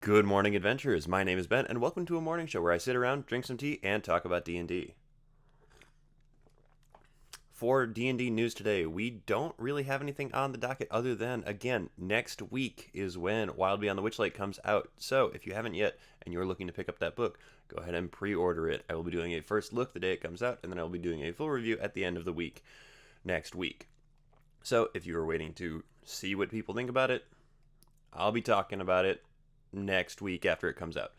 Good morning, adventurers. My name is Ben, and welcome to a morning show where I sit around, drink some tea, and talk about D&D. For D&D news today, we don't really have anything on the docket other than, again, next week is when Wild Beyond the Witchlight comes out. So, if you haven't yet, and you're looking to pick up that book, go ahead and pre-order it. I will be doing a first look the day it comes out, and then I will be doing a full review at the end of the week, next week. So, if you are waiting to see what people think about it, I'll be talking about it next week after it comes out.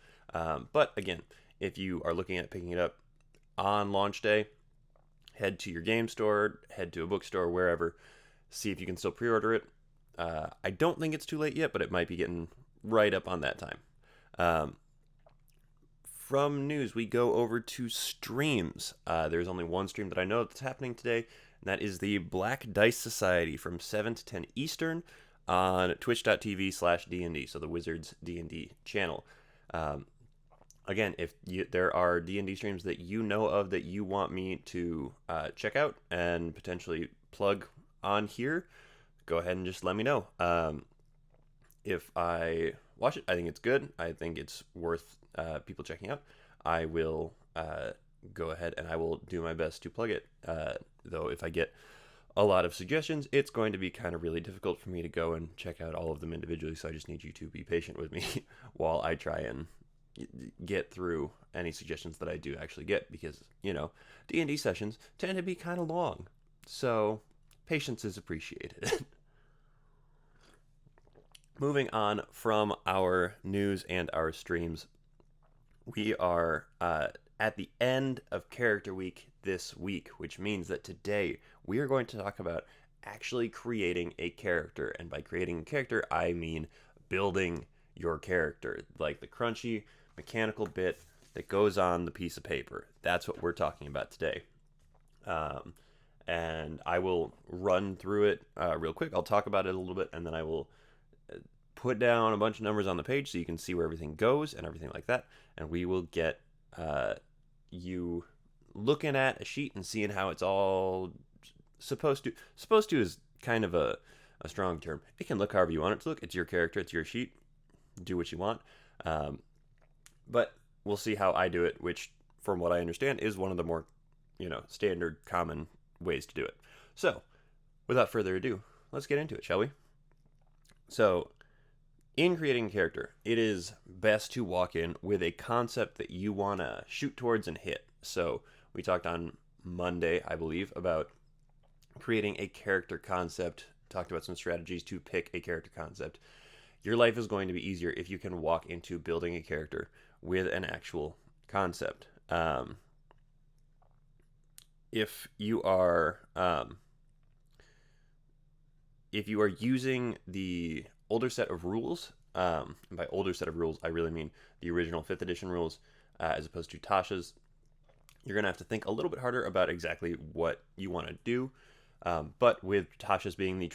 But again, if you are looking at picking it up on launch day, head to your game store, head to a bookstore, wherever, see if you can still pre-order it. I don't think it's too late yet, but it might be getting right up on that time. Um, from news, we go over to streams. There's only one stream that I know that's happening today, and that is the Black Dice Society from 7 to 10 Eastern on twitch.tv/D&D, so the Wizards D&D channel. Again, if there are D&D streams that you know of that you want me to check out and potentially plug on here, go ahead and just let me know. If I watch it, I think it's good. I think it's worth people checking out. I will go ahead and I will do my best to plug it. Though if I get a lot of suggestions, it's going to be kind of really difficult for me to go and check out all of them individually, so I just need you to be patient with me while I try and get through any suggestions that I do actually get, because, D&D sessions tend to be kind of long, so patience is appreciated. Moving on from our news and our streams, we are at the end of Character Week this week, which means that today we are going to talk about actually creating a character. And by creating a character, I mean building your character, like the crunchy mechanical bit that goes on the piece of paper. That's what we're talking about today. And I will run through it real quick. I'll talk about it a little bit, and then I will put down a bunch of numbers on the page so you can see where everything goes and everything like that. And we will get you looking at a sheet and seeing how it's all supposed to. Supposed to is kind of a strong term. It can look however you want it to look. It's your character. It's your sheet. Do what you want. But we'll see how I do it, which, from what I understand, is one of the more, standard, common ways to do it. So, without further ado, let's get into it, shall we? So, in creating a character, it is best to walk in with a concept that you want to shoot towards and hit. So, we talked on Monday, I believe, about creating a character concept, talked about some strategies to pick a character concept. Your life is going to be easier if you can walk into building a character with an actual concept. If you are using the older set of rules, and by older set of rules, I really mean the original 5th edition rules, as opposed to Tasha's, you're going to have to think a little bit harder about exactly what you want to do. But with Tasha's being the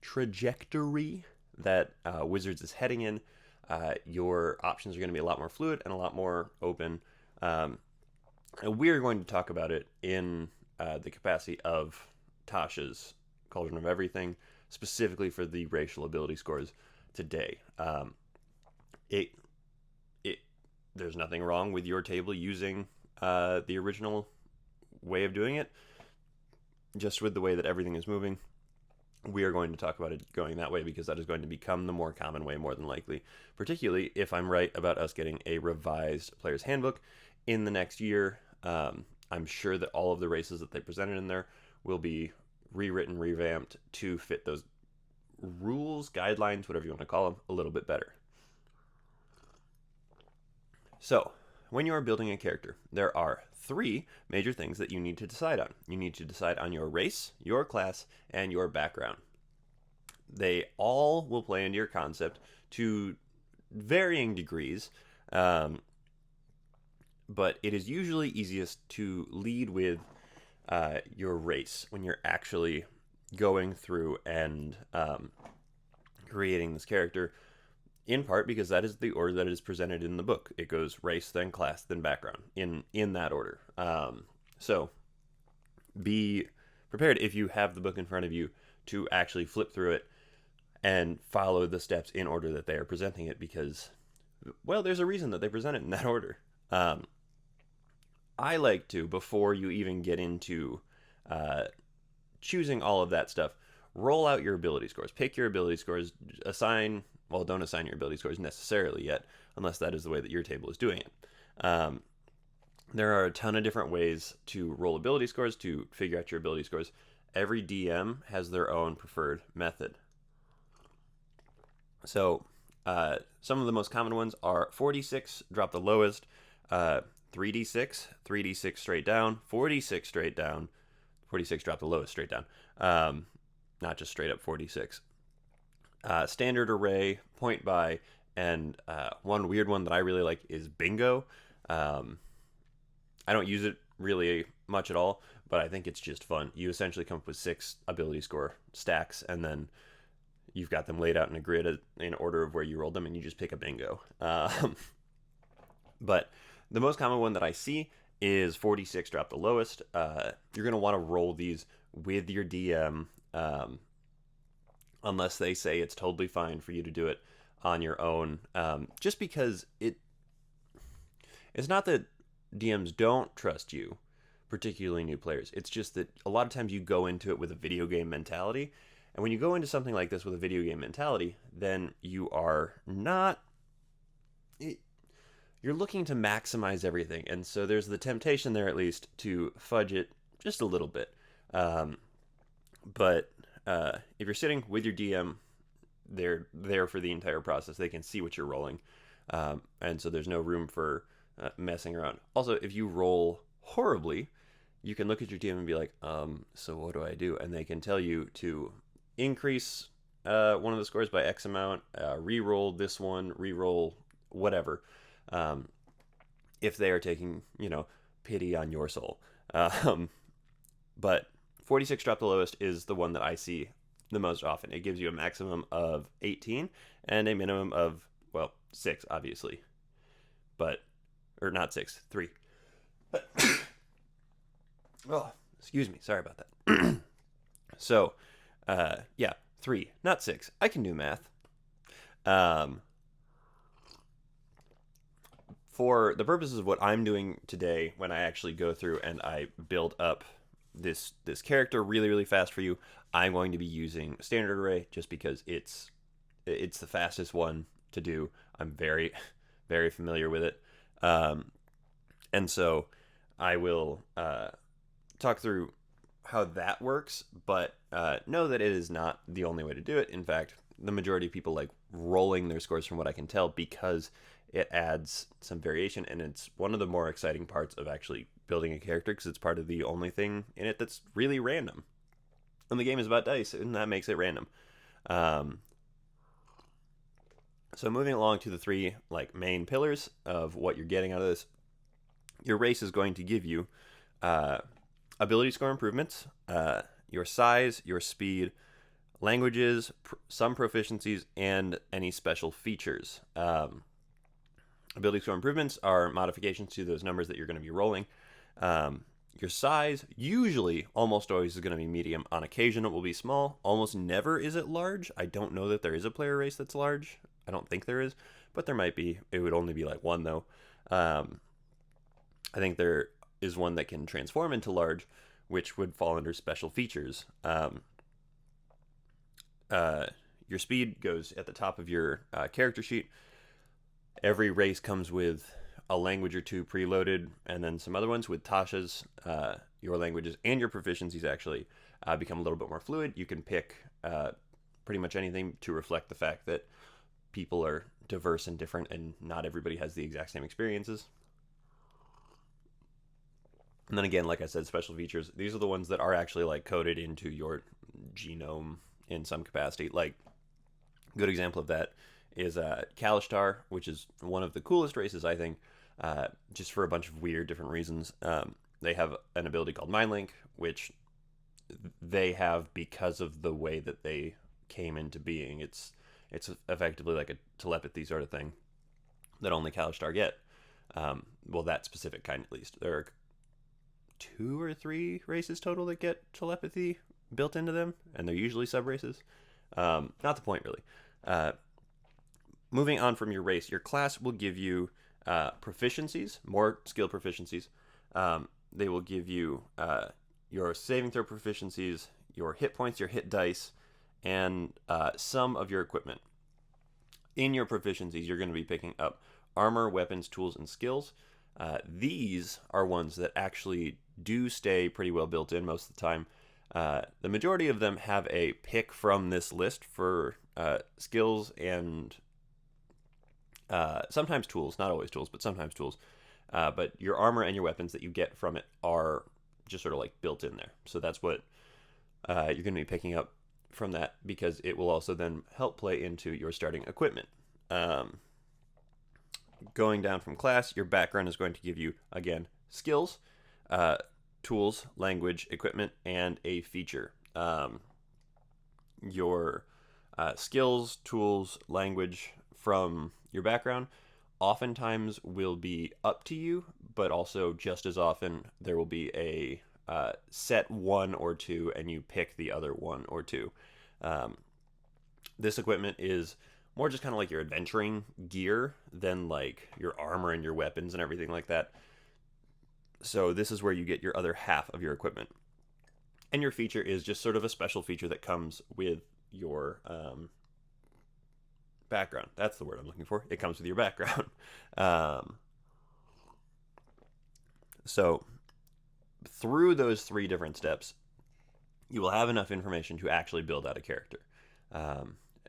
trajectory that Wizards is heading in, your options are going to be a lot more fluid and a lot more open. And we're going to talk about it in the capacity of Tasha's Cauldron of Everything, specifically for the racial ability scores today. There's nothing wrong with your table using the original way of doing it. Just with the way that everything is moving, we are going to talk about it going that way, because that is going to become the more common way, more than likely, particularly if I'm right about us getting a revised player's handbook in the next year. I'm sure that all of the races that they presented in there will be rewritten, revamped to fit those rules, guidelines, whatever you want to call them, a little bit better. So, when you are building a character, there are 3 major things that you need to decide on. You need to decide on your race, your class, and your background. They all will play into your concept to varying degrees, but it is usually easiest to lead with your race when you're actually going through and creating this character, in part because that is the order that is presented in the book. It goes race, then class, then background, in that order. So be prepared, if you have the book in front of you, to actually flip through it and follow the steps in order that they are presenting it, because Well, there's a reason that they present it in that order. Um, I like to, before you even get into uh, choosing all of that stuff, roll out your ability scores. Pick your ability scores, assign, well, don't assign your ability scores necessarily yet, unless that is the way that your table is doing it. Um, there are a ton of different ways to roll ability scores, to figure out your ability scores. Every DM has their own preferred method. So, some of the most common ones are 4d6, drop the lowest, 3d6, 3d6 straight down, 4d6 straight down, 46 drop the lowest straight down, not just straight up 46. Standard array, point by, and one weird one that I really like is bingo. I don't use it really much at all, but I think it's just fun. You essentially come up with 6 ability score stacks, and then you've got them laid out in a grid in order of where you rolled them, and you just pick a bingo. But the most common one that I see is 46 drop the lowest. You're going to want to roll these with your DM, unless they say it's totally fine for you to do it on your own. Just because it's not that DMs don't trust you, particularly new players. It's just that a lot of times you go into it with a video game mentality. And when you go into something like this with a video game mentality, then you are not... You're looking to maximize everything. And so there's the temptation there, at least, to fudge it just a little bit. But if you're sitting with your DM, they're there for the entire process. They can see what you're rolling. And so there's no room for messing around. Also, if you roll horribly, you can look at your DM and be like, so what do I do? And they can tell you to increase one of the scores by X amount, re-roll this one, re-roll whatever, if they are taking, pity on your soul. But 46 drop the lowest is the one that I see the most often. It gives you a maximum of 18 and a minimum of, 6, obviously. Or not 6, 3. Oh, excuse me. Sorry about that. So, 3, not 6. I can do math. For the purposes of what I'm doing today, when I actually go through and I build up this character really, really fast for you, I'm going to be using standard array just because it's the fastest one to do. I'm very, very familiar with it. And so I will talk through how that works, but know that it is not the only way to do it. In fact, the majority of people like rolling their scores from what I can tell because it adds some variation, and it's one of the more exciting parts of actually building a character because it's part of the only thing in it that's really random. And the game is about dice, and that makes it random. So moving along to the 3 main pillars of what you're getting out of this, your race is going to give you ability score improvements, your size, your speed, languages, some proficiencies, and any special features. Ability score improvements are modifications to those numbers that you're going to be rolling. Your size, usually, almost always is going to be medium. On occasion, it will be small. Almost never is it large. I don't know that there is a player race that's large. I don't think there is, but there might be. It would only be one, though. I think there is one that can transform into large, which would fall under special features. Your speed goes at the top of your character sheet. Every race comes with a language or 2 preloaded, and then some other ones with Tasha's. Your languages and your proficiencies actually become a little bit more fluid. You can pick pretty much anything to reflect the fact that people are diverse and different, and not everybody has the exact same experiences. And then again, like I said, special features. These are the ones that are actually coded into your genome in some capacity. Good example of that is Kalishtar, which is one of the coolest races, I think, just for a bunch of weird different reasons. They have an ability called Mind Link, which they have because of the way that they came into being. It's effectively like a telepathy sort of thing that only Kalishtar get. That specific kind, at least. There are 2 or 3 races total that get telepathy built into them, and they're usually sub-races. Not the point, really. moving on from your race, your class will give you proficiencies, more skill proficiencies. They will give you your saving throw proficiencies, your hit points, your hit dice, and some of your equipment. In your proficiencies, you're going to be picking up armor, weapons, tools, and skills. These are ones that actually do stay pretty well built in most of the time. The majority of them have a pick from this list for skills and sometimes tools, not always tools, but sometimes tools. But your armor and your weapons that you get from it are just sort of like built in there. So that's what you're going to be picking up from that, because it will also then help play into your starting equipment. Going down from class, your background is going to give you, again, skills, tools, language, equipment, and a feature. Your skills, tools, language from your background oftentimes will be up to you, but also just as often there will be a set one or two, and you pick the other one or two. This equipment is more just kind of like your adventuring gear than like your armor and your weapons and everything like that. So this is where you get your other half of your equipment. And your feature is just sort of a special feature that comes with your background. That's the word I'm looking for. It comes with your background. So through those three different steps, you will have enough information to actually build out a character.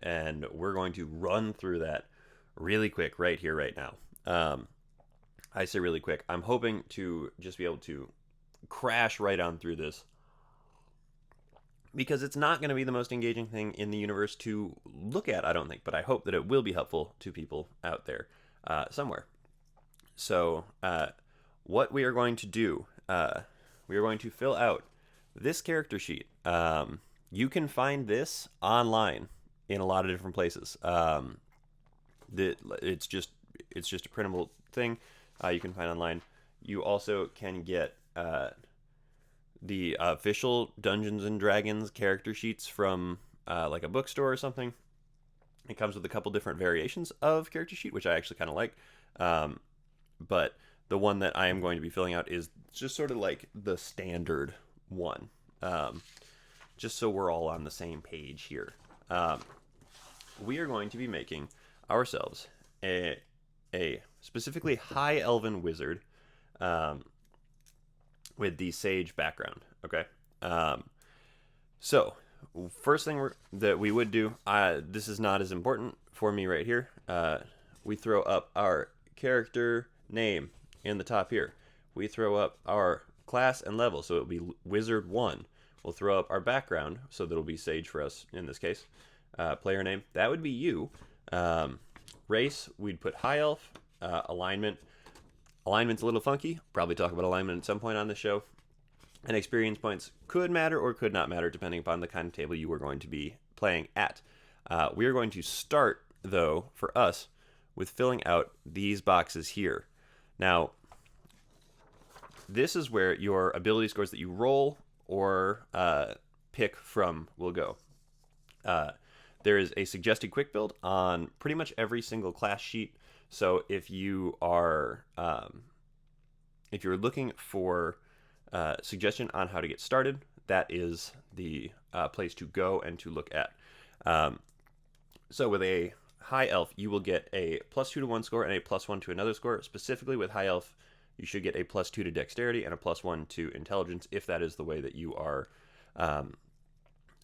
And we're going to run through that really quick right here, right now. I say really quick. I'm hoping to just be able to crash right on through this, because it's not going to be the most engaging thing in the universe to look at, I don't think, but I hope that it will be helpful to people out there somewhere. So what we are going to do, we are going to fill out this character sheet. You can find this online in a lot of different places. It's just a printable thing you can find online. You also can get the official Dungeons and Dragons character sheets from like a bookstore or something. It comes with a couple different variations of character sheet, which I actually kind of like. But the one that I am going to be filling out is just sort of like the standard one. Just so we're all on the same page here. We are going to be making ourselves a specifically high elven wizard with the sage background. Okay. So first thing that we would do, this is not as important for me right here. We throw up our character name in the top here. We throw up our class and level, so it'll be wizard 1. We'll throw up our background, so that'll be sage for us in this case. Player name, that would be you. Race, we'd put high elf. Alignment's a little funky. Probably talk about alignment at some point on the show. And experience points could matter or could not matter depending upon the kind of table you are going to be playing at. We are going to start, though, for us, with filling out these boxes here. Now, this is where your ability scores that you roll or pick from will go. There is a suggested quick build on pretty much every single class sheet. So if you are if you're looking for suggestion on how to get started, that is the place to go and to look at. So with a high elf, you will get a +2 to one score and a +1 to another score. Specifically with high elf, you should get a +2 to dexterity and a +1 to intelligence if that is the way that you are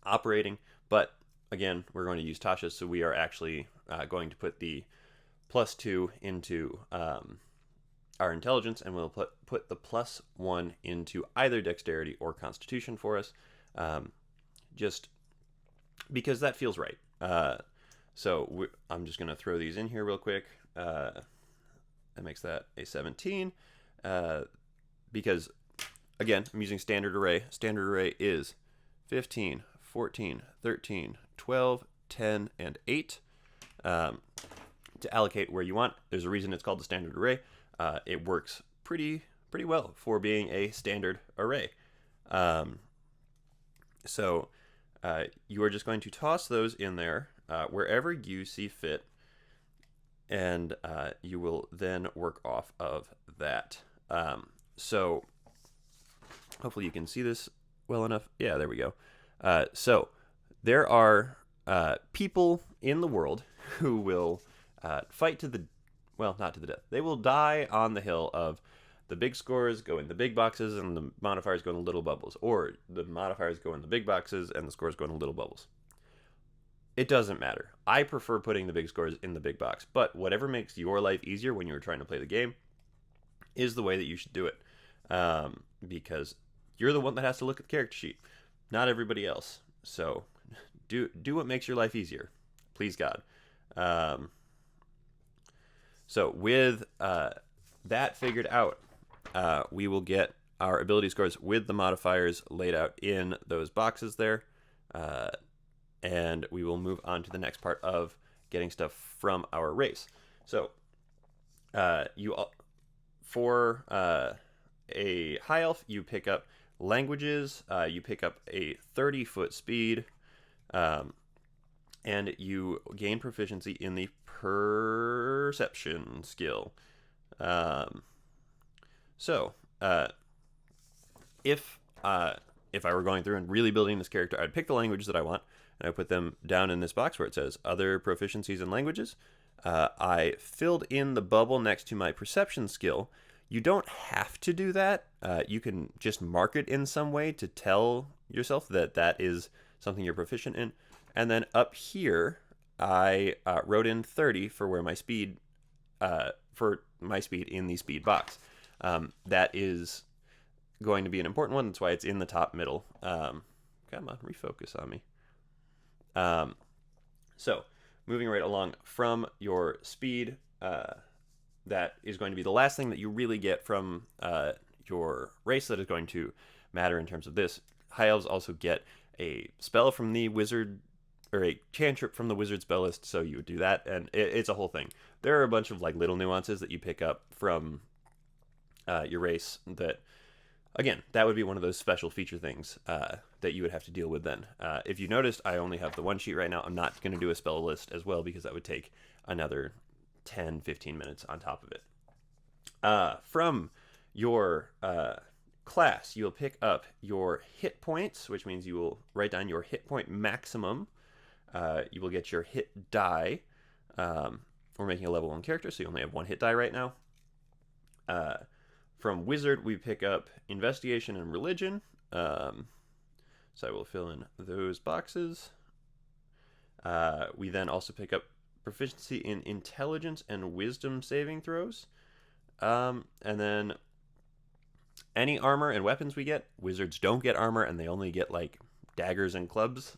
operating. But again, we're going to use Tasha's, so we are actually going to put the +2 into our intelligence, and we'll put the +1 into either dexterity or constitution for us, just because that feels right. So I'm just going to throw these in here real quick. That makes that a 17. Because, again, I'm using standard array. Standard array is 15, 14, 13, 12, 10, and 8. To allocate where you want. There's a reason it's called the standard array. It works pretty well for being a standard array. So you are just going to toss those in there wherever you see fit. and you will then work off of that. So hopefully you can see this well enough. Yeah, there we go. So there are people in the world who will fight to the, well, not to the death. They will die on the hill of the big scores go in the big boxes and the modifiers go in the little bubbles, or the modifiers go in the big boxes and the scores go in the little bubbles. It doesn't matter. I prefer putting the big scores in the big box, but whatever makes your life easier when you're trying to play the game is the way that you should do it, because you're the one that has to look at the character sheet, not everybody else. So do what makes your life easier, please God. So with that figured out, we will get our ability scores with the modifiers laid out in those boxes there, and we will move on to the next part of getting stuff from our race. So for a high elf, you pick up languages, you pick up a 30-foot speed, and you gain proficiency in the perception skill. If I were going through and really building this character, I'd pick the languages that I want, and I put them down in this box where it says other proficiencies in languages. I filled in the bubble next to my perception skill. You don't have to do that. You can just mark it in some way to tell yourself that that is something you're proficient in. And then up here, I wrote in 30 for where my speed, in the speed box. That is going to be an important one. That's why it's in the top middle. Come on, refocus on me. So moving right along from your speed, that is going to be the last thing that you really get from your race that is going to matter in terms of this. High elves also get a spell from the wizard, or a cantrip from the wizard spell list, so you would do that, and it's a whole thing. There are a bunch of like little nuances that you pick up from your race that, again, that would be one of those special feature things that you would have to deal with then. If you noticed, I only have the one sheet right now. I'm not going to do a spell list as well because that would take another 10-15 minutes on top of it. From your class, you'll pick up your hit points, which means you will write down your hit point maximum. You will get your hit die. We're making a level 1 character, so you only have one hit die right now. From wizard, we pick up investigation and religion. So I will fill in those boxes. We then also pick up proficiency in intelligence and wisdom saving throws. And then any armor and weapons we get, wizards don't get armor, and they only get like daggers and clubs,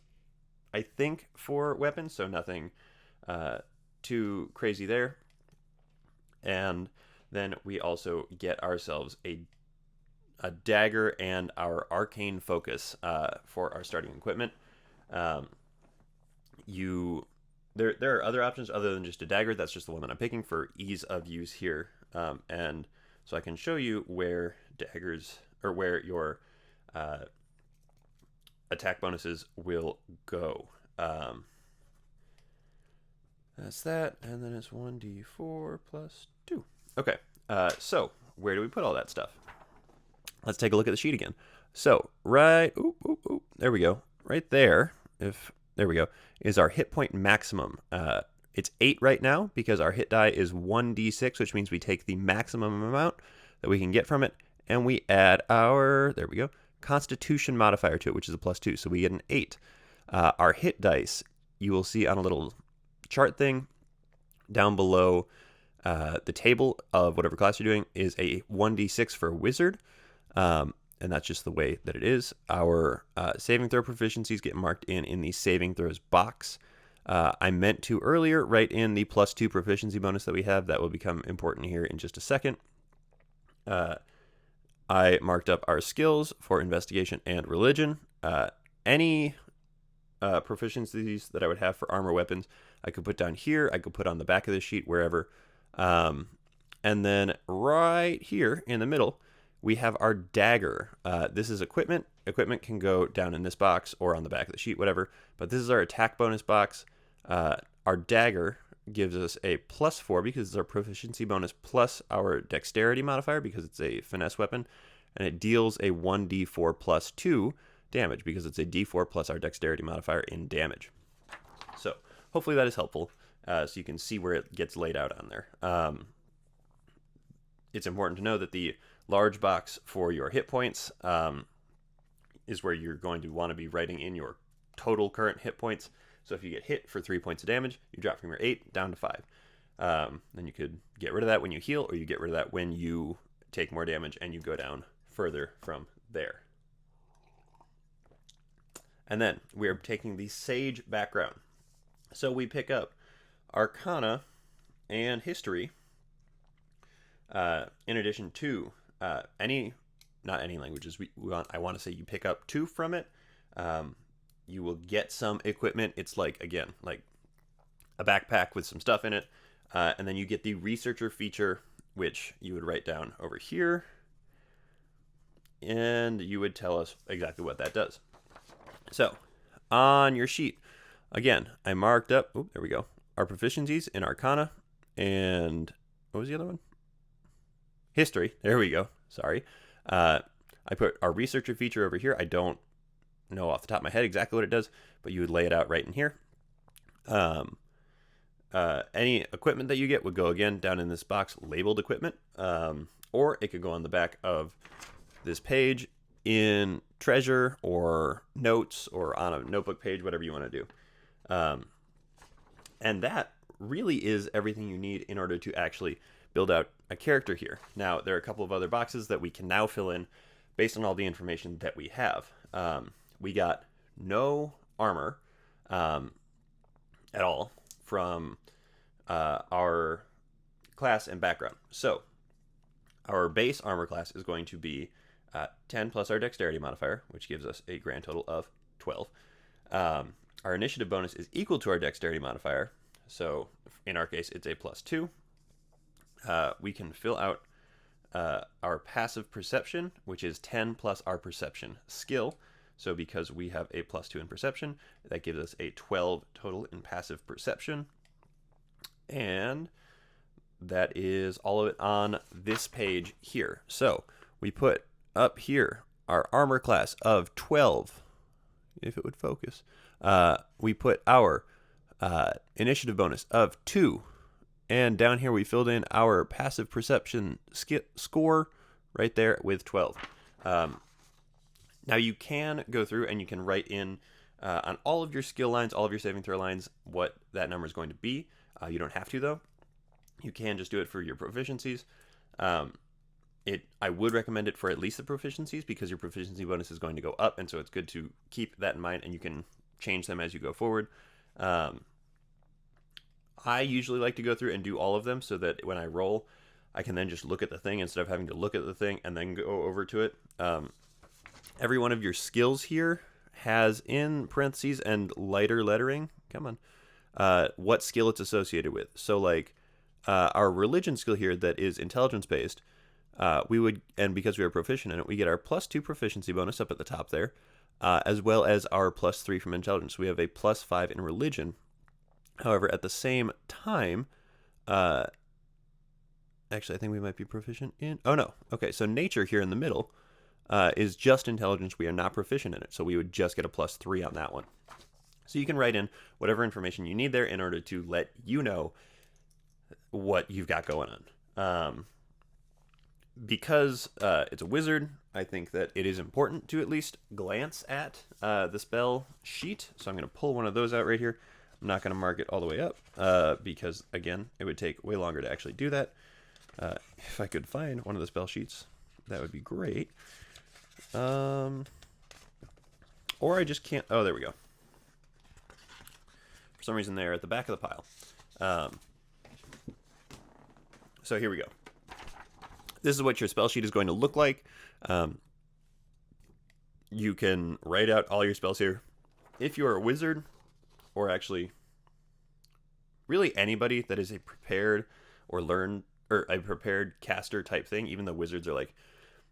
I think, for weapons, so nothing too crazy there. And then we also get ourselves a dagger and our arcane focus for our starting equipment. There are other options other than just a dagger. That's just the one that I'm picking for ease of use here. And so I can show you where daggers, or where your attack bonuses will go. That's that, and then it's 1d4 plus 2. Okay, so where do we put all that stuff? Let's take a look at the sheet again. So there we go. Right there, there we go, is our hit point maximum. It's 8 right now because our hit die is 1d6, which means we take the maximum amount that we can get from it, and we add our, there we go, constitution modifier to it, which is a +2, so we get an 8. Our hit dice, you will see on a little chart thing down below the table of whatever class you're doing, is a 1d6 for a wizard, and that's just the way that it is. Our saving throw proficiencies get marked in the saving throws box. I meant to earlier write in the +2 proficiency bonus that we have. That will become important here in just a second. I marked up our skills for investigation and religion. Any proficiencies that I would have for armor weapons, I could put down here. I could put on the back of the sheet, wherever. And then right here in the middle, we have our dagger. This is equipment. Equipment can go down in this box or on the back of the sheet, whatever. But this is our attack bonus box. Our dagger gives us a +4 because it's our proficiency bonus plus our dexterity modifier because it's a finesse weapon. And it deals a 1d4 plus 2 damage because it's a d4 plus our dexterity modifier in damage. So hopefully that is helpful, so you can see where it gets laid out on there. It's important to know that the large box for your hit points is where you're going to want to be writing in your total current hit points. So if you get hit for 3 points of damage, you drop from your 8 down to 5. Then you could get rid of that when you heal, or you get rid of that when you take more damage and you go down further from there. And then we are taking the Sage background. So we pick up Arcana and History, in addition to not any languages. I want to say you pick up 2 from it. You will get some equipment. It's like a backpack with some stuff in it. And then you get the Researcher feature, which you would write down over here. And you would tell us exactly what that does. So, on your sheet, again, I marked up, there we go, our proficiencies in Arcana, and what was the other one? History, there we go, sorry. I put our Researcher feature over here. I don't know off the top of my head exactly what it does, but you would lay it out right in here. Any equipment that you get would go again down in this box labeled equipment, or it could go on the back of this page in treasure or notes or on a notebook page, whatever you want to do. And that really is everything you need in order to actually build out a character here. Now, there are a couple of other boxes that we can now fill in based on all the information that we have. We got no armor at all from our class and background. So our base armor class is going to be 10 plus our dexterity modifier, which gives us a grand total of 12. Our initiative bonus is equal to our dexterity modifier, so in our case it's a +2. We can fill out our passive perception, which is 10 plus our perception skill. So because we have a +2 in perception, that gives us a 12 total in passive perception. And that is all of it on this page here. So we put up here our armor class of 12, if it would focus. We put our initiative bonus of 2. And down here we filled in our passive perception score right there with 12. Now you can go through and you can write in on all of your skill lines, all of your saving throw lines, what that number is going to be. You don't have to, though. You can just do it for your proficiencies. I would recommend it for at least the proficiencies because your proficiency bonus is going to go up, and so it's good to keep that in mind, and you can change them as you go forward. I usually like to go through and do all of them so that when I roll, I can then just look at the thing instead of having to look at the thing and then go over to it. Every one of your skills here has in parentheses and lighter lettering, what skill it's associated with. So like our religion skill here that is intelligence based, and because we are proficient in it, we get our +2 proficiency bonus up at the top there, as well as our +3 from intelligence. We have a +5 in religion. However, at the same time, actually, I think we might be proficient in... Oh, no. Okay, so nature here in the middle is just intelligence. We are not proficient in it, so we would just get a +3 on that one. So you can write in whatever information you need there in order to let you know what you've got going on. Because it's a wizard, I think that it is important to at least glance at the spell sheet. So I'm going to pull one of those out right here. I'm not going to mark it all the way up because, again, it would take way longer to actually do that. If I could find one of the spell sheets, that would be great. Or I just can't... Oh, there we go. For some reason, they're at the back of the pile. So here we go. This is what your spell sheet is going to look like. You can write out all your spells here. If you are a wizard, or actually really anybody that is a prepared or a prepared caster type thing, even though wizards are like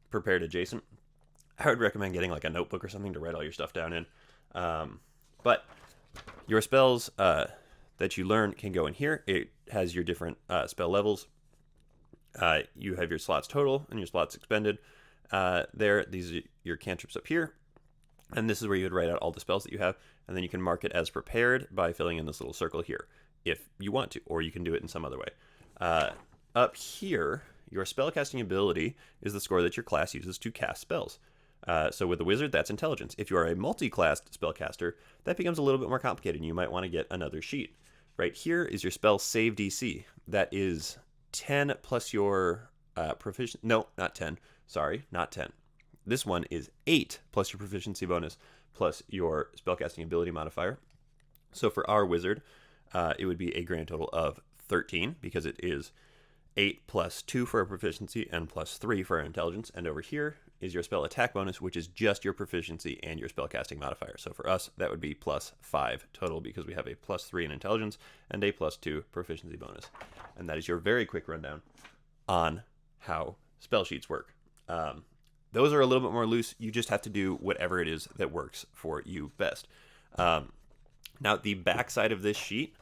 prepared adjacent, I would recommend getting like a notebook or something to write all your stuff down in. But your spells, that you learn can go in here. It has your different spell levels. You have your slots total and your slots expended. There, these are your cantrips up here. And this is where you would write out all the spells that you have. And then you can mark it as prepared by filling in this little circle here if you want to, or you can do it in some other way. Up here, your spellcasting ability is the score that your class uses to cast spells. So with the wizard, that's intelligence. If you are a multi-classed spellcaster, that becomes a little bit more complicated, and you might want to get another sheet. Right here is your spell save DC. That is 10 plus your proficiency. No, not 10. Sorry, not 10. This one is 8 plus your proficiency bonus plus your spellcasting ability modifier. So for our wizard, it would be a grand total of 13 because it is 8 plus 2 for our proficiency and plus 3 for our intelligence. And over here is your spell attack bonus, which is just your proficiency and your spellcasting modifier. So for us, that would be plus 5 total because we have a plus 3 in intelligence and a plus 2 proficiency bonus. And that is your very quick rundown on how spell sheets work. Those are a little bit more loose. You just have to do whatever it is that works for you best. Now, the backside of this sheet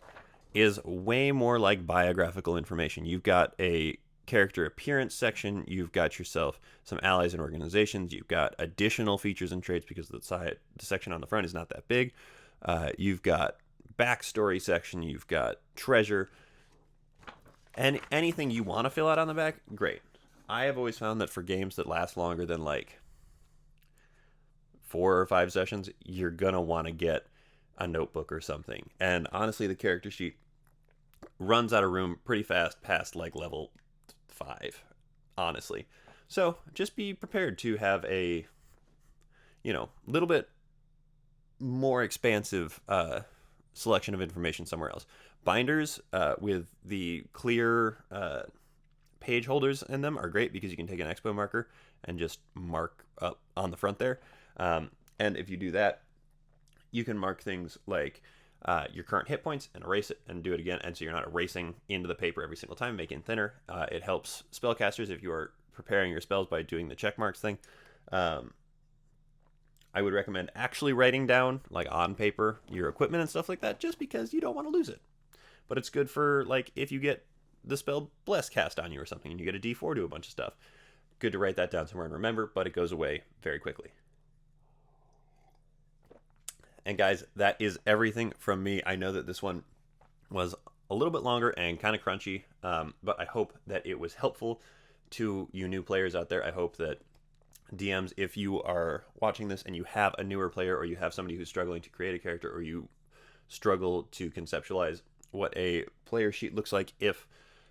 is way more like biographical information. You've got a character appearance section. You've got yourself some allies and organizations. You've got additional features and traits because the section on the front is not that big. You've got backstory section. You've got treasure. And anything you want to fill out on the back, great. I have always found that for games that last longer than like 4 or 5 sessions, you're going to want to get a notebook or something. And honestly, the character sheet runs out of room pretty fast past like level 5, honestly. So just be prepared to have a, little bit more expansive selection of information somewhere else. Binders with the clear page holders in them are great because you can take an expo marker and just mark up on the front there. And if you do that, you can mark things like your current hit points and erase it and do it again. And so you're not erasing into the paper every single time, making it thinner. It helps spellcasters if you are preparing your spells by doing the check marks thing. I would recommend actually writing down, like on paper, your equipment and stuff like that, just because you don't want to lose it. But it's good for, like, if you get the spell Bless cast on you or something and you get a D4 to a bunch of stuff. Good to write that down somewhere and remember, but it goes away very quickly. And guys, that is everything from me. I know that this one was a little bit longer and kind of crunchy, but I hope that it was helpful to you new players out there. I hope that DMs, if you are watching this and you have a newer player or you have somebody who's struggling to create a character or you struggle to conceptualize what a player sheet looks like if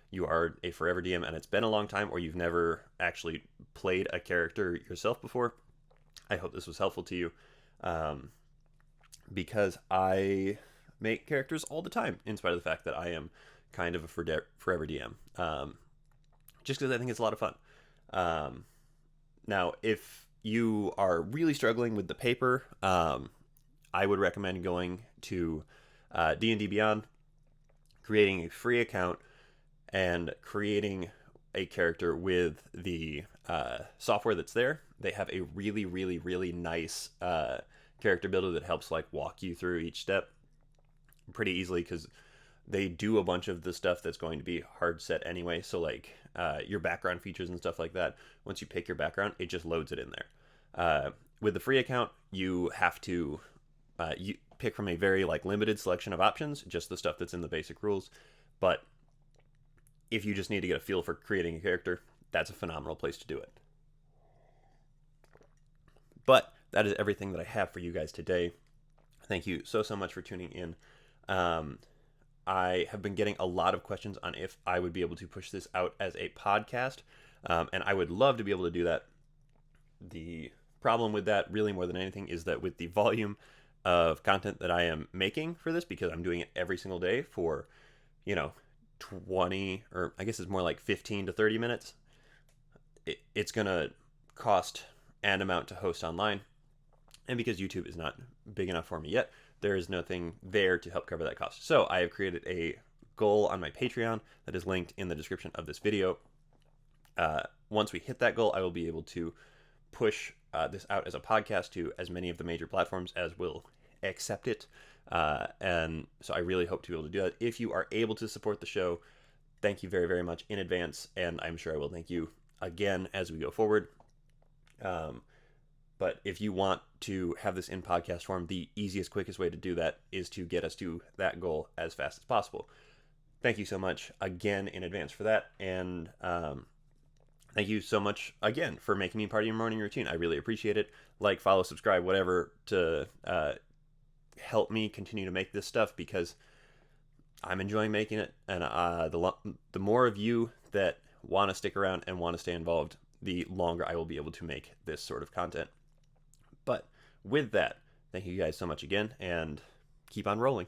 you are a forever DM and it's been a long time or you've never actually played a character yourself before, I hope this was helpful to you. Because I make characters all the time, in spite of the fact that I am kind of a forever DM. Just because I think it's a lot of fun. Now, if you are really struggling with the paper, I would recommend going to D&D Beyond, creating a free account, and creating a character with the software that's there. They have a really, really, really nice character builder that helps like walk you through each step pretty easily because they do a bunch of the stuff that's going to be hard set anyway. So like your background features and stuff like that, once you pick your background, it just loads it in there. With the free account, you have to you pick from a very like limited selection of options, just the stuff that's in the basic rules. But if you just need to get a feel for creating a character, that's a phenomenal place to do it. But that is everything that I have for you guys today. Thank you so much for tuning in. I have been getting a lot of questions on if I would be able to push this out as a podcast, and I would love to be able to do that. The problem with that, really more than anything, is that with the volume of content that I am making for this, because I'm doing it every single day for, 20, or I guess it's more like 15 to 30 minutes, it's going to cost an amount to host online. And because YouTube is not big enough for me yet, there is nothing there to help cover that cost. So I have created a goal on my Patreon that is linked in the description of this video. Once we hit that goal, I will be able to push this out as a podcast to as many of the major platforms as will accept it. And so I really hope to be able to do that. If you are able to support the show, thank you very, very much in advance, and I'm sure I will thank you again as we go forward. But if you want to have this in podcast form, the easiest, quickest way to do that is to get us to that goal as fast as possible. Thank you so much again in advance for that, and thank you so much again for making me part of your morning routine. I really appreciate it. Like, follow, subscribe, whatever, to help me continue to make this stuff, because I'm enjoying making it, and the more of you that want to stick around and want to stay involved, the longer I will be able to make this sort of content. But with that, thank you guys so much again, and keep on rolling.